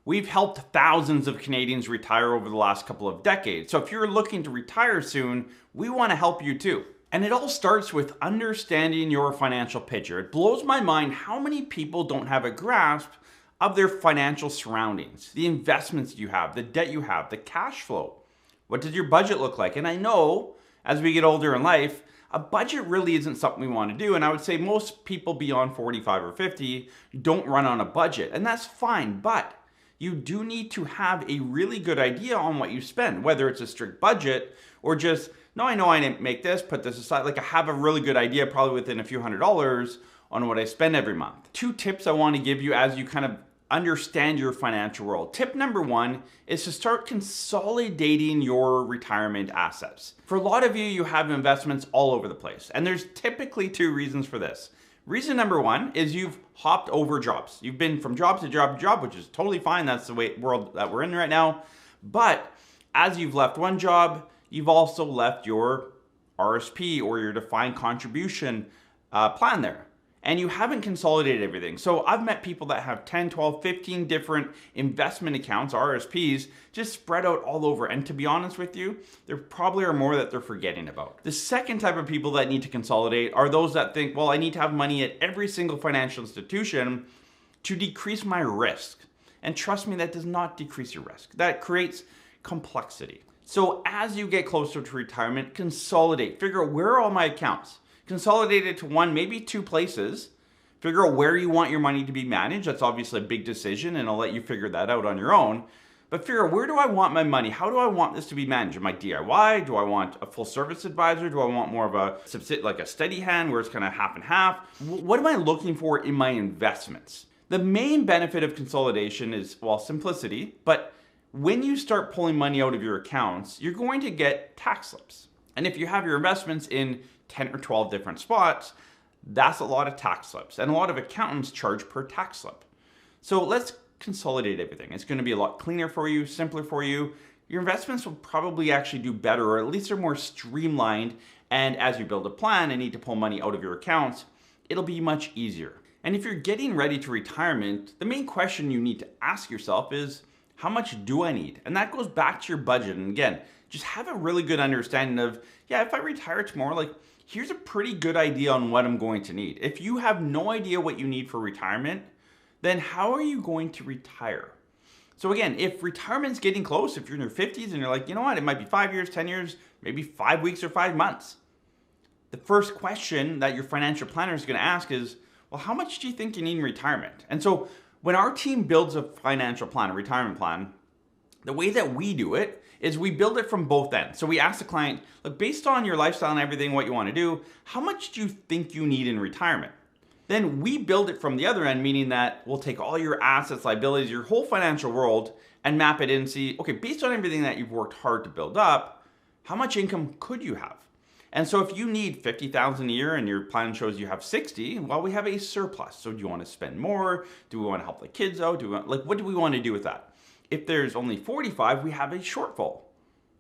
We've helped thousands of Canadians retire over the last couple of decades. So if you're looking to retire soon, we want to help you too. And it all starts with understanding your financial picture. It blows my mind how many people don't have a grasp of their financial surroundings, the investments you have, the debt you have, the cash flow. What does your budget look like? And I know as we get older in life, a budget really isn't something we want to do. And I would say most people beyond 45 or 50 don't run on a budget. And that's fine, but you do need to have a really good idea on what you spend, whether it's a strict budget or just, no, I know I didn't make this, put this aside. Like I have a really good idea, probably within a few $100s on what I spend every month. 2 tips I want to give you as you kind of understand your financial world. Tip number 1 is to start consolidating your retirement assets. For a lot of you, you have investments all over the place. And there's typically 2 reasons for this. Reason number 1 is you've hopped over jobs. You've been from job to job to job, which is totally fine. That's the world that we're in right now. But as you've left one job, you've also left your RSP or your defined contribution plan there. And you haven't consolidated everything. So I've met people that have 10, 12, 15 different investment accounts, RSPs, just spread out all over. And to be honest with you, there probably are more that they're forgetting about. The second type of people that need to consolidate are those that think, well, I need to have money at every single financial institution to decrease my risk. And trust me, that does not decrease your risk. That creates complexity. So as you get closer to retirement, consolidate. Figure out where are all my accounts. Consolidate it to 1, maybe 2 places. Figure out where you want your money to be managed. That's obviously a big decision, and I'll let you figure that out on your own. But figure out, where do I want my money? How do I want this to be managed? Am I DIY? Do I want a full service advisor? Do I want more of a steady hand where it's kind of half and half? What am I looking for in my investments? The main benefit of consolidation is, well, simplicity. But when you start pulling money out of your accounts, you're going to get tax slips. And if you have your investments in 10 or 12 different spots, that's a lot of tax slips. And a lot of accountants charge per tax slip. So let's consolidate everything. It's going to be a lot cleaner for you, simpler for you. Your investments will probably actually do better, or at least they're more streamlined. And as you build a plan and need to pull money out of your accounts, it'll be much easier. And if you're getting ready to retirement, the main question you need to ask yourself is, how much do I need? And that goes back to your budget. And again, just have a really good understanding of, yeah, if I retire tomorrow, like, here's a pretty good idea on what I'm going to need. If you have no idea what you need for retirement, then how are you going to retire? So again, if retirement's getting close, if you're in your 50s and you're like, you know what, it might be 5 years, 10 years, maybe 5 weeks or 5 months. The first question that your financial planner is going to ask is, well, how much do you think you need in retirement? And so when our team builds a financial plan, a retirement plan, the way that we do it is we build it from both ends. So we ask the client, look, based on your lifestyle and everything, what you want to do, how much do you think you need in retirement? Then we build it from the other end, meaning that we'll take all your assets, liabilities, your whole financial world, and map it in and see, okay, based on everything that you've worked hard to build up, how much income could you have? And so if you need $50,000 a year and your plan shows you have 60, well, we have a surplus. So do you want to spend more? Do we want to help the kids out? What do we want to do with that? If there's only 45, we have a shortfall.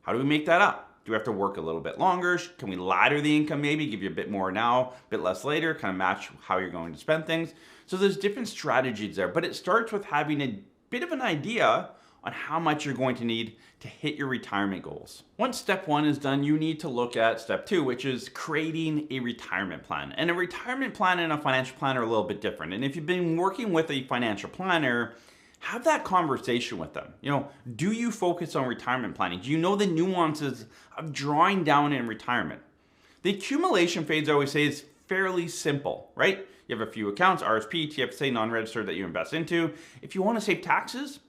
How do we make that up? Do we have to work a little bit longer? Can we ladder the income maybe, give you a bit more now, a bit less later, kind of match how you're going to spend things? So there's different strategies there, but it starts with having a bit of an idea on how much you're going to need to hit your retirement goals. Once step 1 is done, you need to look at step 2, which is creating a retirement plan. And a retirement plan and a financial plan are a little bit different. And if you've been working with a financial planner, have that conversation with them. You know, do you focus on retirement planning? Do you know the nuances of drawing down in retirement? The accumulation phase, I always say, is fairly simple, right? You have a few accounts, RSP, TFSA, non-registered, that you invest into. If you want to save taxes,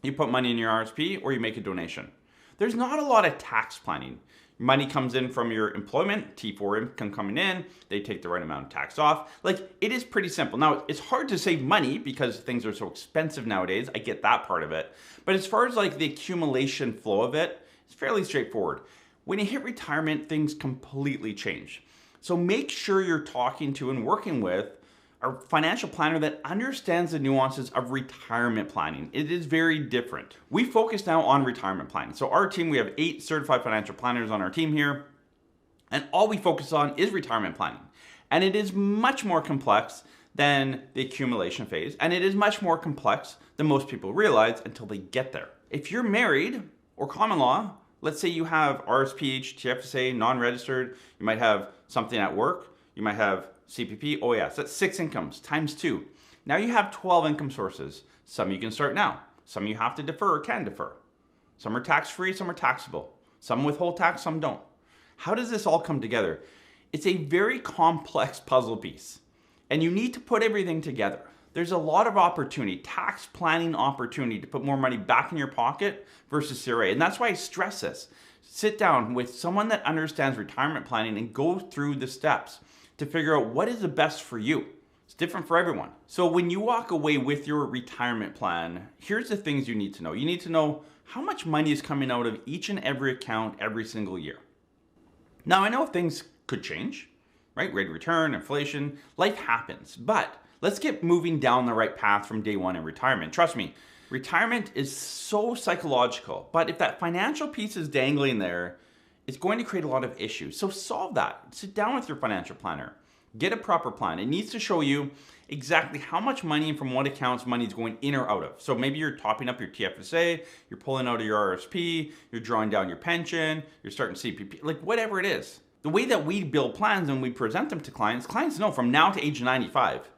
you put money in your RSP or you make a donation. There's not a lot of tax planning. Money comes in from your employment, T4 income coming in, they take the right amount of tax off. Like, it is pretty simple. Now, it's hard to save money because things are so expensive nowadays. I get that part of it. But as far as like the accumulation flow of it, it's fairly straightforward. When you hit retirement, things completely change. So make sure you're talking to and working with a financial planner that understands the nuances of retirement planning. It is very different. We focus now on retirement planning. So our team, we have 8 certified financial planners on our team here, and all we focus on is retirement planning. And it is much more complex than the accumulation phase, and it is much more complex than most people realize until they get there. If you're married or common law, let's say you have RSPH, TFSA, non-registered, you might have something at work, you might have CPP, OAS, that's 6 incomes times 2. Now you have 12 income sources. Some you can start now, some you have to defer or can defer. Some are tax-free, some are taxable. Some withhold tax, some don't. How does this all come together? It's a very complex puzzle piece, and you need to put everything together. There's a lot of opportunity, tax planning opportunity to put more money back in your pocket versus CRA. And that's why I stress this. Sit down with someone that understands retirement planning and go through the steps to figure out what is the best for you. It's different for everyone. So when you walk away with your retirement plan, here's the things you need to know. You need to know how much money is coming out of each and every account every single year. Now, I know things could change, right? Rate of return, inflation, life happens. But let's get moving down the right path from day one in retirement. Trust me, retirement is so psychological. But if that financial piece is dangling there, it's going to create a lot of issues. So solve that. Sit down with your financial planner. Get a proper plan. It needs to show you exactly how much money and from what accounts money is going in or out of. So maybe you're topping up your TFSA, you're pulling out of your RSP, you're drawing down your pension, you're starting CPP, like whatever it is. The way that we build plans and we present them to clients know from now to age 95,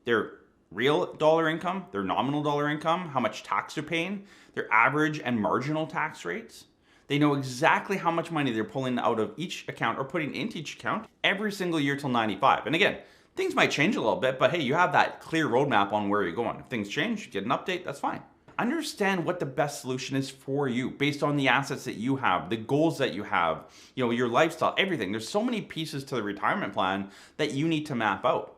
their real dollar income, their nominal dollar income, how much tax they're paying, their average and marginal tax rates. They know exactly how much money they're pulling out of each account or putting into each account every single year till 95. And again, things might change a little bit, but hey, you have that clear roadmap on where you're going. If things change, you get an update, that's fine. Understand what the best solution is for you based on the assets that you have, the goals that you have, your lifestyle, everything. There's so many pieces to the retirement plan that you need to map out.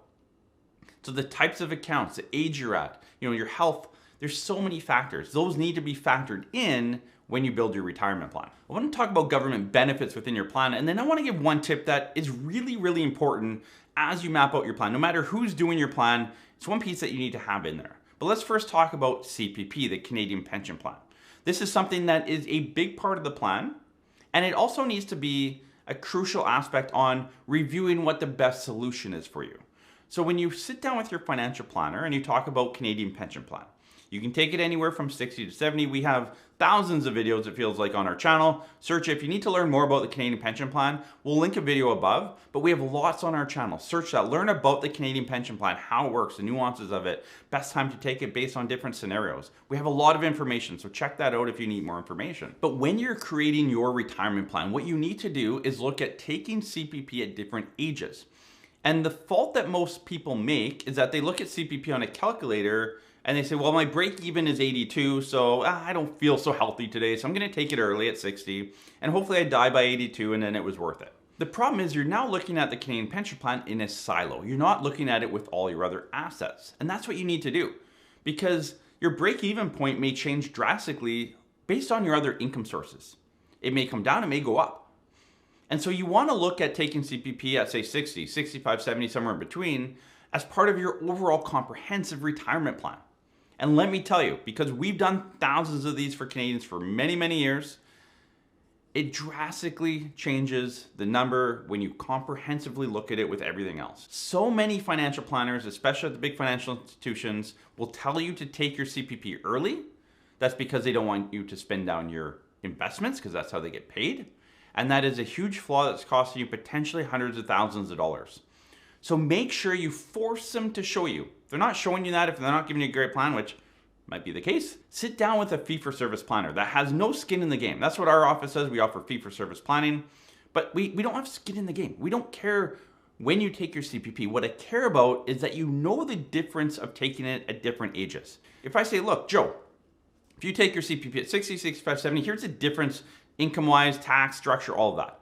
So the types of accounts, the age you're at, your health, there's so many factors. Those need to be factored in when you build your retirement plan. I want to talk about government benefits within your plan, and then I want to give one tip that is really, really important as you map out your plan. No matter who's doing your plan, it's one piece that you need to have in there. But let's first talk about CPP, the Canadian Pension Plan. This is something that is a big part of the plan, and it also needs to be a crucial aspect on reviewing what the best solution is for you. So when you sit down with your financial planner and you talk about Canadian Pension Plan, you can take it anywhere from 60 to 70. We have thousands of videos, it feels like, on our channel. Search it. If you need to learn more about the Canadian Pension Plan, we'll link a video above, but we have lots on our channel. Search that. Learn about the Canadian Pension Plan, how it works, the nuances of it, best time to take it based on different scenarios. We have a lot of information, so check that out if you need more information. But when you're creating your retirement plan, what you need to do is look at taking CPP at different ages. And the fault that most people make is that they look at CPP on a calculator and they say, well, my break even is 82, so I don't feel so healthy today, so I'm gonna take it early at 60, and hopefully I die by 82 and then it was worth it. The problem is you're now looking at the Canadian Pension Plan in a silo. You're not looking at it with all your other assets. And that's what you need to do, because your break even point may change drastically based on your other income sources. It may come down, it may go up. And so you wanna look at taking CPP at say 60, 65, 70, somewhere in between, as part of your overall comprehensive retirement plan. And let me tell you, because we've done thousands of these for Canadians for many, many years, it drastically changes the number when you comprehensively look at it with everything else. So many financial planners, especially at the big financial institutions, will tell you to take your CPP early. That's because they don't want you to spend down your investments, because that's how they get paid. And that is a huge flaw that's costing you potentially hundreds of thousands of dollars. So make sure you force them to show you. If they're not showing you that, if they're not giving you a great plan, which might be the case, sit down with a fee-for-service planner that has no skin in the game. That's what our office says. We offer fee-for-service planning, but we don't have skin in the game. We don't care when you take your CPP. What I care about is that you know the difference of taking it at different ages. If I say, look, Joe, if you take your CPP at 60, 65, 70, here's the difference income-wise, tax, structure, all of that.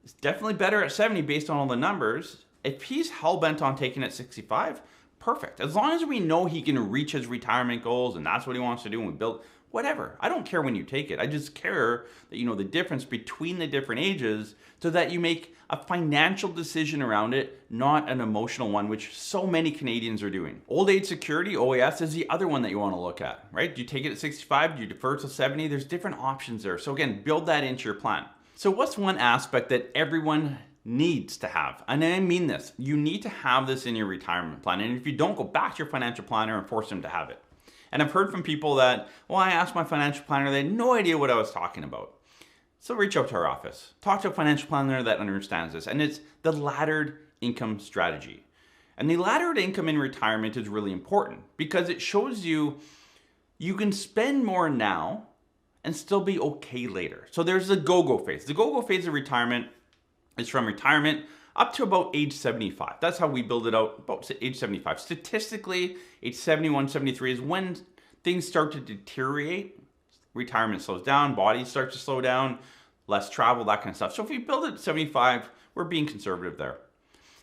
It's definitely better at 70 based on all the numbers. If he's hell-bent on taking it at 65, perfect. As long as we know he can reach his retirement goals and that's what he wants to do and we build, whatever. I don't care when you take it. I just care that you know the difference between the different ages so that you make a financial decision around it, not an emotional one, which so many Canadians are doing. Old age security, OAS, is the other one that you want to look at, right? Do you take it at 65? Do you defer to 70? There's different options there. So again, build that into your plan. So what's one aspect that everyone needs to have, and I mean this, you need to have this in your retirement plan. And if you don't, go back to your financial planner and force them to have it. And I've heard from people that, well, I asked my financial planner, they had no idea what I was talking about. So reach out to our office. Talk to a financial planner that understands this. And it's the laddered income strategy. And the laddered income in retirement is really important because it shows you can spend more now and still be okay later. So there's the go-go phase. The go-go phase of retirement is from retirement up to about age 75. That's how we build it out, about age 75. Statistically, age 71, 73 is when things start to deteriorate. Retirement slows down, bodies start to slow down, less travel, that kind of stuff. So if we build it at 75, we're being conservative there.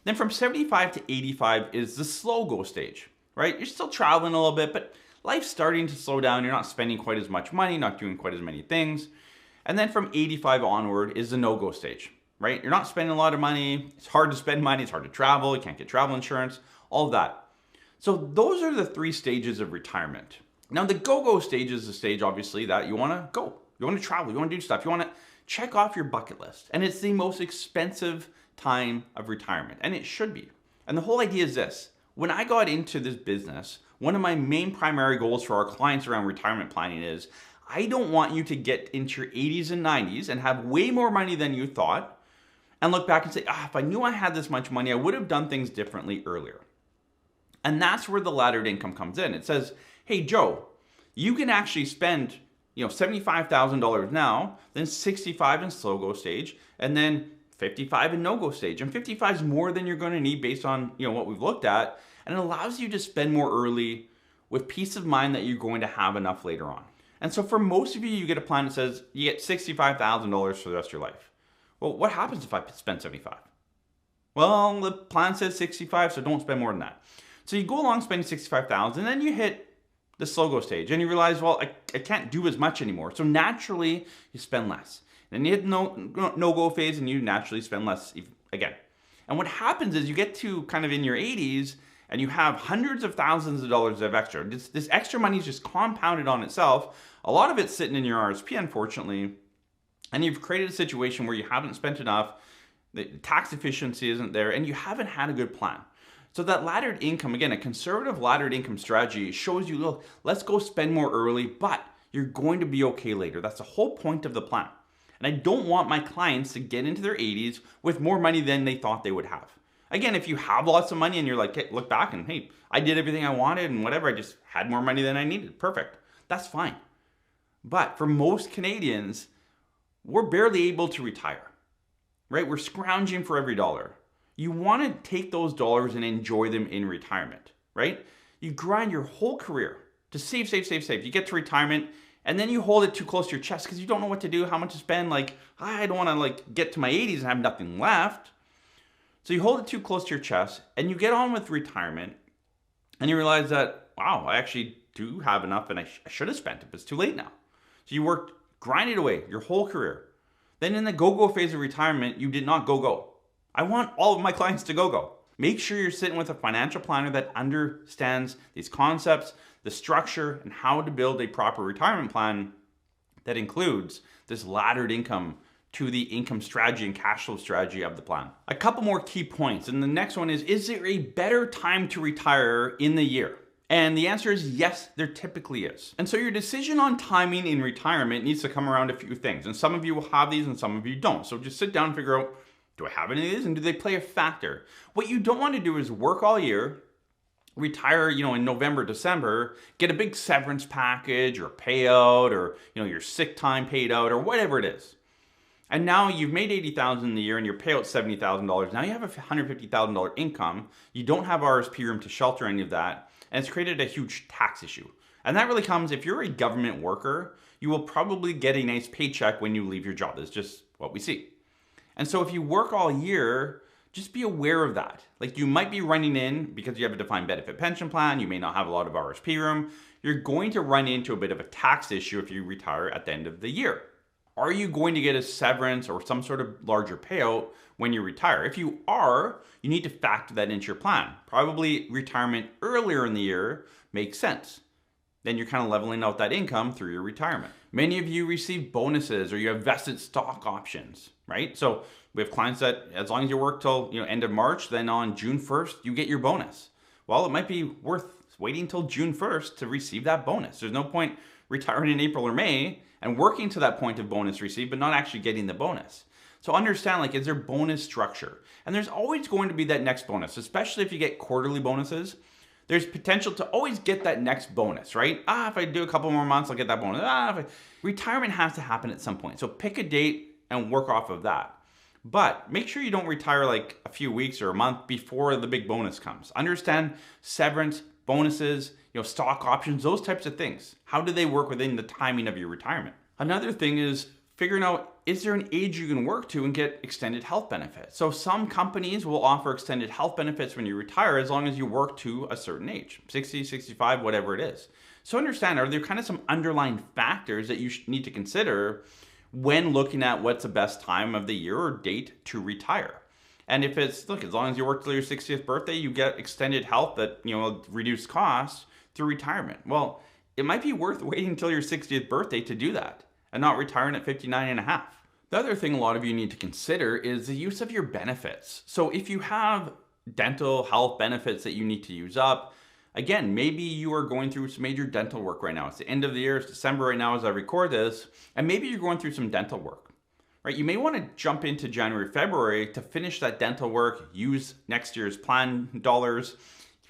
Then from 75 to 85 is the slow go stage, right? You're still traveling a little bit, but life's starting to slow down. You're not spending quite as much money, not doing quite as many things. And then from 85 onward is the no-go stage, right? You're not spending a lot of money. It's hard to spend money. It's hard to travel. You can't get travel insurance, all of that. So those are the three stages of retirement. Now, the go-go stage is the stage, obviously, that you want to go. You want to travel. You want to do stuff. You want to check off your bucket list. And it's the most expensive time of retirement, and it should be. And the whole idea is this. When I got into this business, one of my main primary goals for our clients around retirement planning is I don't want you to get into your 80s and 90s and have way more money than you thought and look back and say, if I knew I had this much money, I would have done things differently earlier. And that's where the laddered income comes in. It says, hey, Joe, you can actually spend $75,000 now, then 65 in slow go stage, and then 55 in no-go stage. And 55 is more than you're going to need based on what we've looked at. And it allows you to spend more early with peace of mind that you're going to have enough later on. And so for most of you, you get a plan that says you get $65,000 for the rest of your life. Well, what happens if I spend 75? Well, the plan says 65, so don't spend more than that. So you go along spending 65,000, and then you hit the slow go stage, and you realize, well, I can't do as much anymore. So naturally, you spend less. Then you hit no-go phase, and you naturally spend less again. And what happens is you get to kind of in your 80s, and you have hundreds of thousands of dollars of extra. This extra money is just compounded on itself. A lot of it's sitting in your RSP, unfortunately, and you've created a situation where you haven't spent enough, the tax efficiency isn't there, and you haven't had a good plan. So that laddered income, again, a conservative laddered income strategy shows you, look, let's go spend more early, but you're going to be okay later. That's the whole point of the plan. And I don't want my clients to get into their 80s with more money than they thought they would have. Again, if you have lots of money and you're like, hey, look back and, hey, I did everything I wanted and whatever, I just had more money than I needed. Perfect. That's fine. But for most Canadians, we're barely able to retire, right? We're scrounging for every dollar. You want to take those dollars and enjoy them in retirement, right? You grind your whole career to save, save, save, save. You get to retirement and then you hold it too close to your chest because you don't know what to do, how much to spend. Like, I don't want to get to my 80s and have nothing left. So you hold it too close to your chest and you get on with retirement and you realize that, wow, I actually do have enough and I should have spent it, but it's too late now. So you worked, grinded away your whole career. Then in the go-go phase of retirement, you did not go-go. I want all of my clients to go-go. Make sure you're sitting with a financial planner that understands these concepts, the structure, and how to build a proper retirement plan that includes this laddered income to the income strategy and cash flow strategy of the plan. A couple more key points. And the next one is there a better time to retire in the year? And the answer is yes, there typically is. And so your decision on timing in retirement needs to come around a few things. And some of you will have these and some of you don't. So just sit down and figure out, do I have any of these and do they play a factor? What you don't want to do is work all year, retire, in November, December, get a big severance package or payout or, your sick time paid out or whatever it is. And now you've made $80,000 in the year and your payout's $70,000. Now you have a $150,000 income. You don't have RSP room to shelter any of that. And it's created a huge tax issue. And that really comes, if you're a government worker, you will probably get a nice paycheck when you leave your job. That's just what we see. And so if you work all year, just be aware of that. Like you might be running in because you have a defined benefit pension plan. You may not have a lot of RSP room. You're going to run into a bit of a tax issue if you retire at the end of the year. Are you going to get a severance or some sort of larger payout when you retire? If you are, you need to factor that into your plan. Probably retirement earlier in the year makes sense. Then you're kind of leveling out that income through your retirement. Many of you receive bonuses or you have vested stock options, right? So we have clients that as long as you work till end of March, then on June 1st, you get your bonus. Well, it might be worth waiting till June 1st to receive that bonus. There's no point retiring in April or May and working to that point of bonus receipt, but not actually getting the bonus. So understand, like, is there bonus structure? And there's always going to be that next bonus, especially if you get quarterly bonuses. There's potential to always get that next bonus, right? If I do a couple more months, I'll get that bonus. Retirement has to happen at some point. So pick a date and work off of that. But make sure you don't retire like a few weeks or a month before the big bonus comes. Understand severance, bonuses, stock options, those types of things. How do they work within the timing of your retirement? Another thing is figuring out, is there an age you can work to and get extended health benefits? So some companies will offer extended health benefits when you retire as long as you work to a certain age, 60, 65, whatever it is. So understand, are there kind of some underlying factors that you need to consider when looking at what's the best time of the year or date to retire? And if it's, look, as long as you work till your 60th birthday, you get extended health that, reduce costs through retirement. Well, it might be worth waiting until your 60th birthday to do that and not retiring at 59 and a half. The other thing a lot of you need to consider is the use of your benefits. So if you have dental health benefits that you need to use up, again, maybe you are going through some major dental work right now. It's the end of the year, it's December right now as I record this, and maybe you're going through some dental work, right? You may want to jump into January, February to finish that dental work, use next year's plan dollars,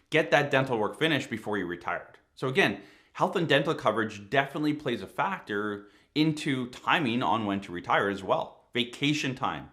get that dental work finished before you retired. So again, health and dental coverage definitely plays a factor into timing on when to retire as well. Vacation time.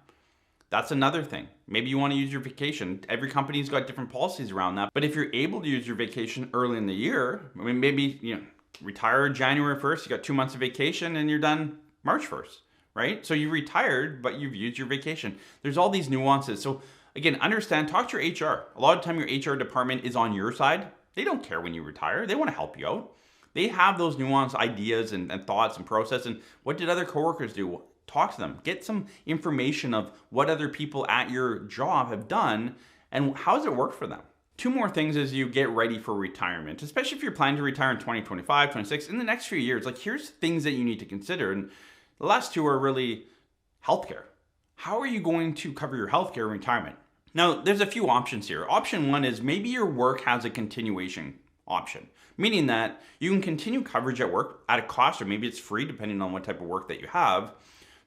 That's another thing. Maybe you want to use your vacation. Every company's got different policies around that. But if you're able to use your vacation early in the year, maybe retire January 1st, you got 2 months of vacation and you're done March 1st, right? So you retired, but you've used your vacation. There's all these nuances. So again, understand, talk to your HR. A lot of the time your HR department is on your side. They don't care when you retire. They want to help you out. They have those nuanced ideas and thoughts and process. And what did other coworkers do? Talk to them. Get some information of what other people at your job have done and how does it work for them. Two more things as you get ready for retirement, especially if you're planning to retire in 2025, 26, in the next few years. Like, here's things that you need to consider. And the last two are really healthcare. How are you going to cover your healthcare in retirement? Now, there's a few options here. Option one is maybe your work has a continuation option, meaning that you can continue coverage at work at a cost, or maybe it's free depending on what type of work that you have.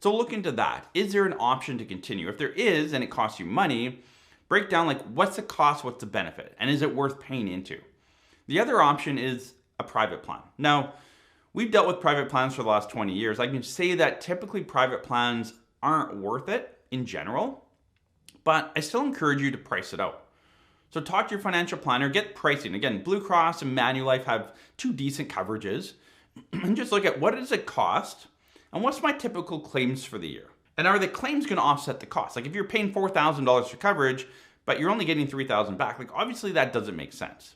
So look into that. Is there an option to continue? If there is and it costs you money, break down like what's the cost, what's the benefit, and is it worth paying into? The other option is a private plan. Now, we've dealt with private plans for the last 20 years. I can say that typically private plans aren't worth it in general, but I still encourage you to price it out. So talk to your financial planner, get pricing. Again, Blue Cross and Manulife have two decent coverages. And just look at what does it cost and what's my typical claims for the year? And are the claims going to offset the cost? Like if you're paying $4,000 for coverage, but you're only getting $3,000 back, like obviously that doesn't make sense.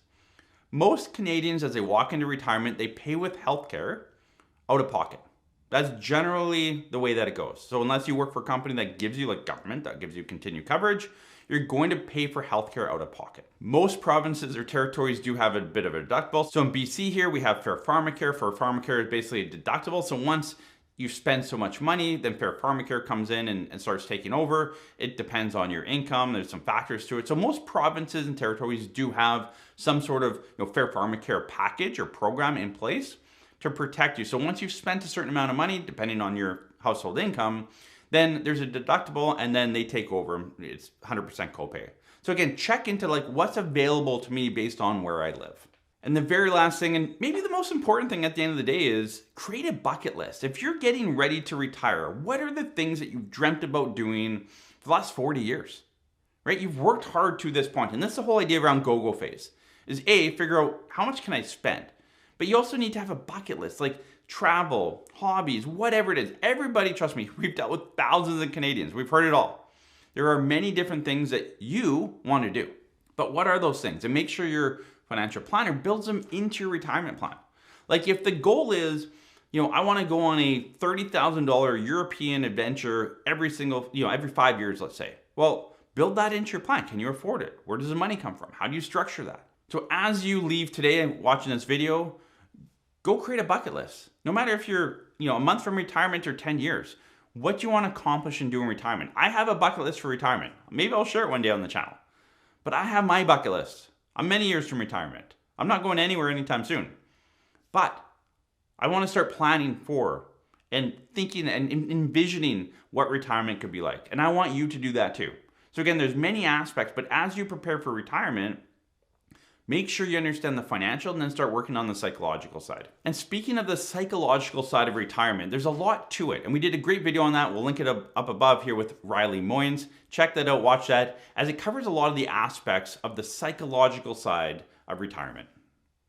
Most Canadians, as they walk into retirement, they pay with healthcare out of pocket. That's generally the way that it goes. So unless you work for a company that gives you, like government, that gives you continued coverage, you're going to pay for healthcare out of pocket. Most provinces or territories do have a bit of a deductible. So in BC here, we have Fair Pharmacare. Fair Pharmacare is basically a deductible. So once you spend so much money, then Fair Pharmacare comes in and starts taking over. It depends on your income. There's some factors to it. So most provinces and territories do have some sort of Fair Pharmacare package or program in place to protect you. So once you've spent a certain amount of money, depending on your household income, then there's a deductible and then they take over. It's 100% copay. So again, check into like what's available to me based on where I live. And the very last thing, and maybe the most important thing at the end of the day, is create a bucket list. If you're getting ready to retire, what are the things that you've dreamt about doing for the last 40 years, right? You've worked hard to this point. And that's the whole idea around go-go phase is A, figure out how much can I spend? But you also need to have a bucket list, like travel, hobbies, whatever it is. Everybody, trust me, we've dealt with thousands of Canadians. We've heard it all. There are many different things that you want to do. But what are those things? And make sure your financial planner builds them into your retirement plan. Like if the goal is, I want to go on a $30,000 European adventure every 5 years, let's say. Well, build that into your plan. Can you afford it? Where does the money come from? How do you structure that? So as you leave today and watching this video, Go create a bucket list. No matter if you're, a month from retirement or 10 years, what do you want to accomplish and do in retirement? I have a bucket list for retirement. Maybe I'll share it one day on the channel. But I have my bucket list. I'm many years from retirement. I'm not going anywhere anytime soon. But I want to start planning for and thinking and envisioning what retirement could be like. And I want you to do that too. So again, there's many aspects, but as you prepare for retirement, make sure you understand the financial and then start working on the psychological side. And speaking of the psychological side of retirement, there's a lot to it. And we did a great video on that. We'll link it up above here with Riley Moynes. Check that out, watch that, as it covers a lot of the aspects of the psychological side of retirement.